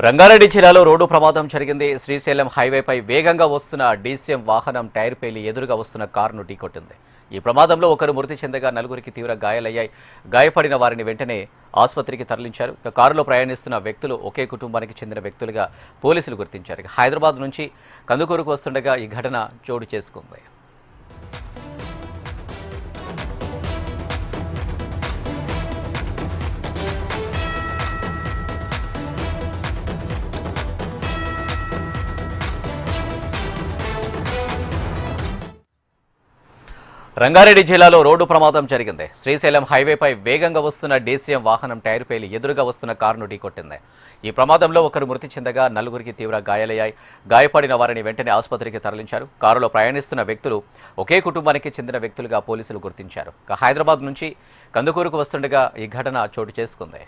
రంగారెడ్డి జిల్లాలో రోడ్డు ప్రమాదం జరిగింది. శ్రీశైలం హైవేపై వేగంగా వస్తున్న డీసీఎం వాహనం టైర్ పేలి ఎదురుగా వస్తున్న కారును ఢీకొట్టింది. ఈ ప్రమాదంలో ఒకరు మృతి చెందగా నలుగురికి తీవ్ర గాయాలయ్యాయి. గాయపడిన వారిని వెంటనే ఆసుపత్రికి తరలించారు. కారులో ప్రయాణిస్తున్న వ్యక్తులు ఒకే కుటుంబానికి చెందిన వ్యక్తులుగా పోలీసులు గుర్తించారు. హైదరాబాద్ నుంచి కందుకూరుకు వస్తుండగా ఈ ఘటన చోటు చేసుకుంది. రంగారెడ్డి జిల్లాలో రోడ్డు ప్రమాదం జరిగింది. శ్రీశైలం హైవేపై వేగంగా వస్తున్న డీసీఎం వాహనం టైర్ పేలి ఎదురుగా వస్తున్న కారును ఢీకొట్టింది. ఈ ప్రమాదంలో ఒకరు మృతి చెందగా నలుగురికి తీవ్ర గాయాలయ్యాయి. గాయపడిన వారిని వెంటనే ఆసుపత్రికి తరలించారు. కారులో ప్రయాణిస్తున్న వ్యక్తులు ఒకే కుటుంబానికి చెందిన వ్యక్తులుగా పోలీసులు గుర్తించారు. హైదరాబాద్ నుంచి కందుకూరుకు వస్తుండగా ఈ ఘటన చోటు చేసుకుంది.